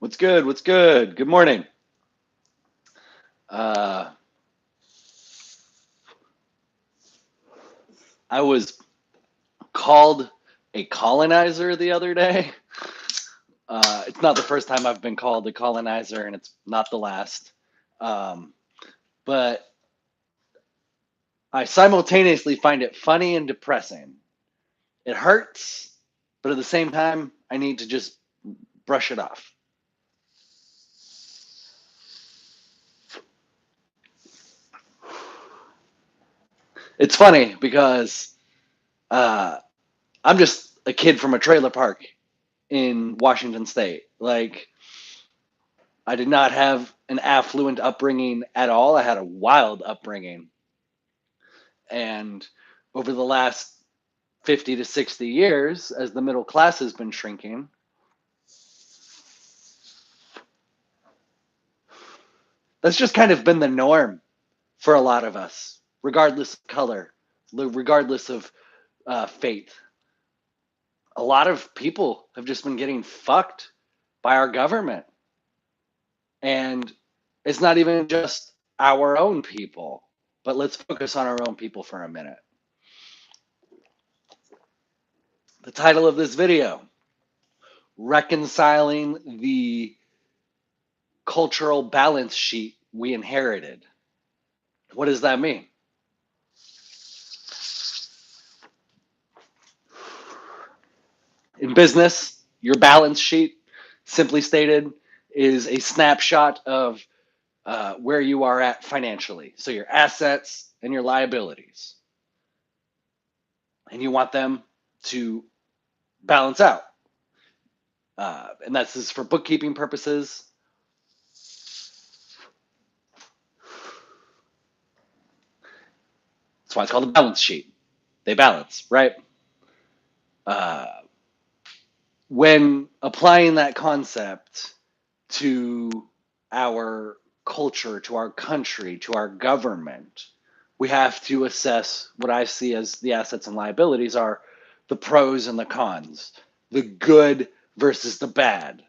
What's good? What's good? Good morning. Uh, I was called a colonizer the other day. It's not the first time I've been called a colonizer, and it's not the last. Um, but I simultaneously find it funny and depressing. It hurts, but at the same time, I need to just brush it off. It's funny because uh, I'm just a kid from a trailer park in Washington State. Like, I did not have an affluent upbringing at all. I had a wild upbringing. And over the last 50 to 60 years, as the middle class has been shrinking, that's just kind of been the norm for a lot of us, regardless of color, regardless of faith. A lot of people have just been getting fucked by our government. And it's not even just our own people, but let's focus on our own people for a minute. The title of this video: reconciling the cultural balance sheet we inherited. What does that mean? In business, your balance sheet, simply stated, is a snapshot of where you are at financially. So your assets and your liabilities. And you want them to balance out. And that's just for bookkeeping purposes. That's why it's called a balance sheet. They balance, right? Uh, when applying that concept to our culture, to our country, to our government, we have to assess what I see as the assets and liabilities are the pros and the cons, the good versus the bad.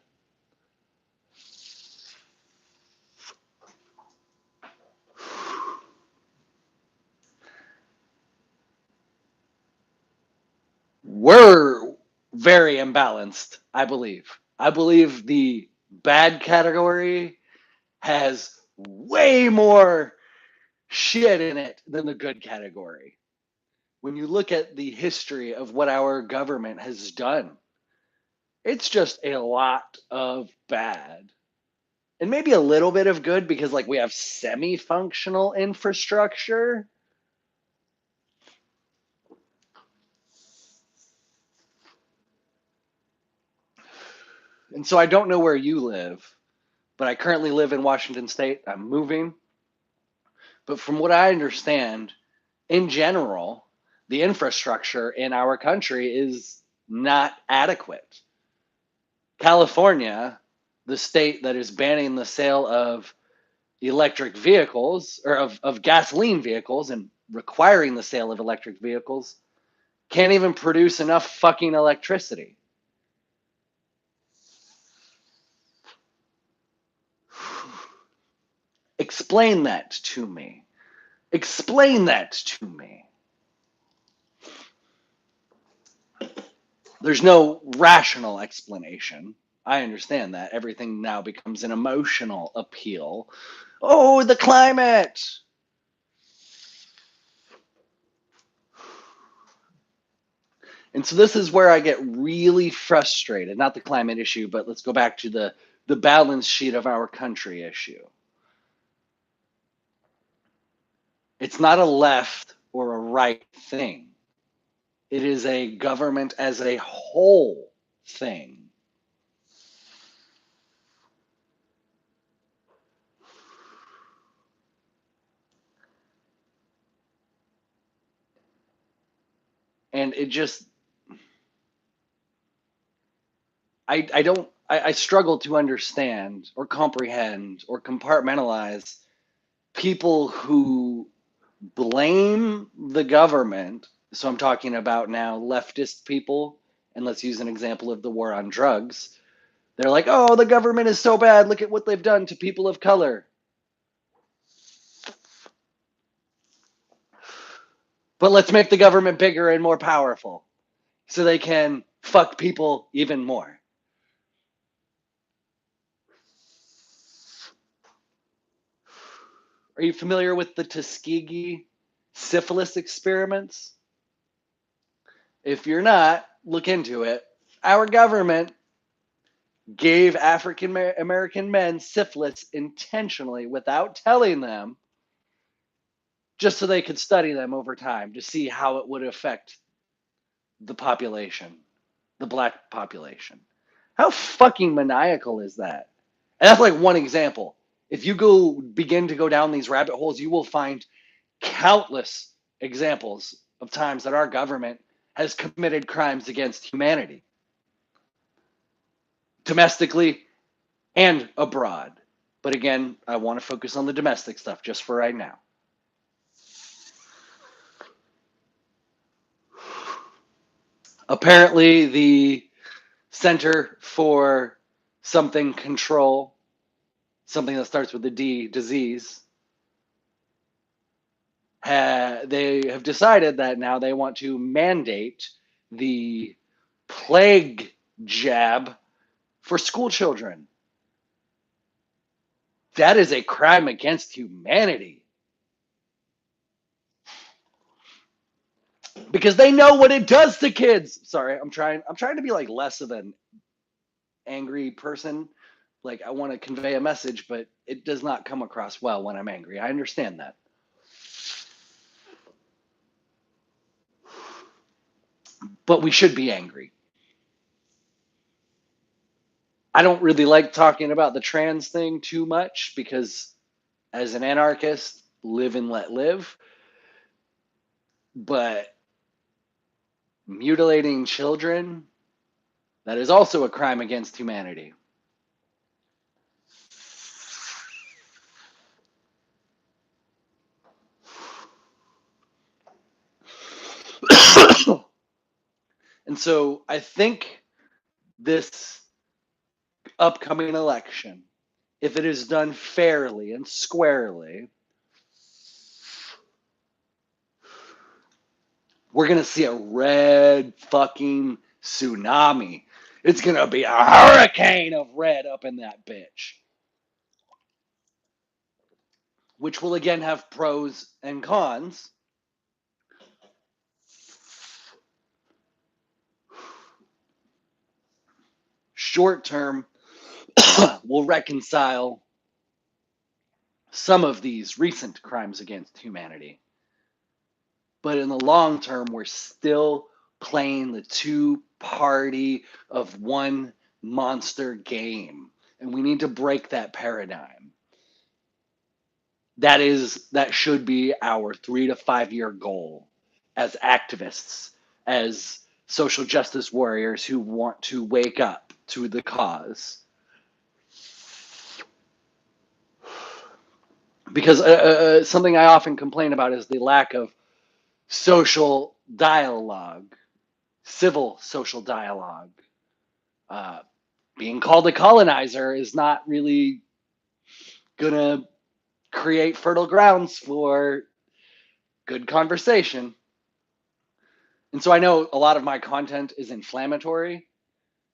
We're very imbalanced, I believe. I believe the bad category has way more shit in it than the good category. When you look at the history of what our government has done, it's just a lot of bad. And maybe a little bit of good because like we have semi-functional infrastructure. And so I don't know where you live, but I currently live in Washington State. I'm moving. But from what I understand, in general, the infrastructure in our country is not adequate. California, the state that is banning the sale of electric vehicles or of gasoline vehicles and requiring the sale of electric vehicles, can't even produce enough fucking electricity. Explain that to me. Explain that to me. There's no rational explanation. I understand that. Everything now becomes an emotional appeal. Oh, the climate. And so this is where I get really frustrated. Not the climate issue, but let's go back to the balance sheet of our country issue. It's not a left or a right thing. It is a government as a whole thing. And it just, I don't, I struggle to understand or comprehend or compartmentalize people who blame the government. So I'm talking about now leftist people, and let's use an example of the war on drugs. They're like, oh, the government is so bad. Look at what they've done to people of color. But let's make the government bigger and more powerful so they can fuck people even more. Are you familiar with the Tuskegee syphilis experiments? If you're not, look into it. Our government gave African American men syphilis intentionally without telling them, just so they could study them over time to see how it would affect the population, the black population. How fucking maniacal is that? And that's like one example. If you begin to go down these rabbit holes, you will find countless examples of times that our government has committed crimes against humanity, domestically and abroad. But again, I want to focus on the domestic stuff just for right now. Apparently, the Center for something control, something that starts with a D, disease, they have decided that now they want to mandate the plague jab for school children. That is a crime against humanity. Because they know what it does to kids. Sorry, I'm trying to be like less of an angry person. Like I want to convey a message, but it does not come across well when I'm angry. I understand that. But we should be angry. I don't really like talking about the trans thing too much because as an anarchist, live and let live. But mutilating children, that is also a crime against humanity. And so I think this upcoming election, if it is done fairly and squarely, we're going to see a red fucking tsunami. It's going to be a hurricane of red up in that bitch. Which will again have pros and cons. Short term, will reconcile some of these recent crimes against humanity. But in the long term, we're still playing the two party of one monster game. And we need to break that paradigm. That should be our 3 to 5 year goal as activists, as social justice warriors who want to wake up to the cause. Because something I often complain about is the lack of social dialogue, civil social dialogue. Uh, Being called a colonizer is not really gonna create fertile grounds for good conversation. And so I know a lot of my content is inflammatory.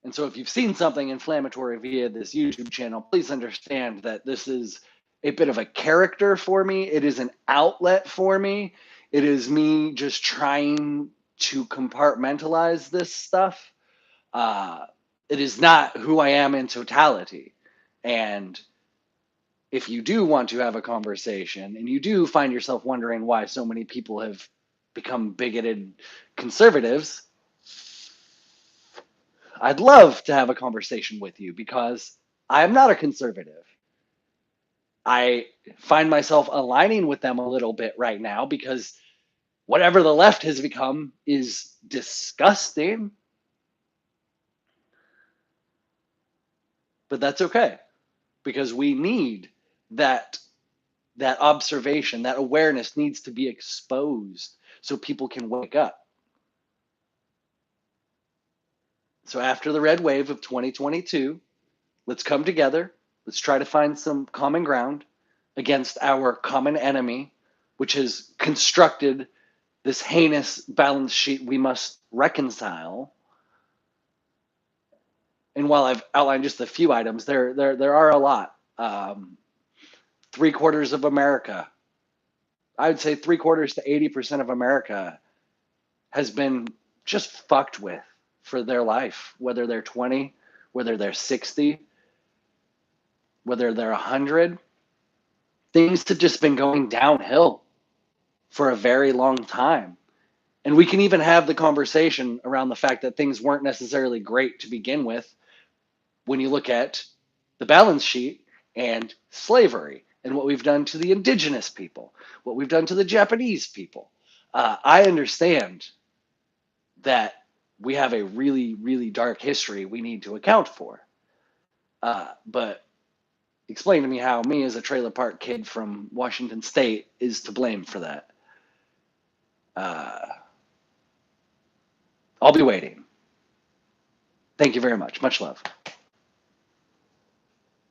And so if you've seen something inflammatory via this YouTube channel, please understand that this is a bit of a character for me. It is an outlet for me. It is me just trying to compartmentalize this stuff. It is not who I am in totality. And if you do want to have a conversation and you do find yourself wondering why so many people have become bigoted conservatives, I'd love to have a conversation with you because I am not a conservative. I find myself aligning with them a little bit right now because whatever the left has become is disgusting. But that's okay because we need that observation, that awareness needs to be exposed so people can wake up. So after the red wave of 2022, Let's come together. Let's try to find some common ground against our common enemy, which has constructed this heinous balance sheet we must reconcile. And while I've outlined just a few items, there are a lot. 3/4 of America, I would say 3/4 to 80% of America has been just fucked with for their life, whether they're 20, whether they're 60, whether they're 100. Things have just been going downhill for a very long time. And we can even have the conversation around the fact that things weren't necessarily great to begin with when you look at the balance sheet and slavery and what we've done to the indigenous people, what we've done to the Japanese people. I understand that we have a really, really dark history we need to account for. But explain to me how me as a trailer park kid from Washington State is to blame for that. Uh, I'll be waiting. Thank you very much. Much love.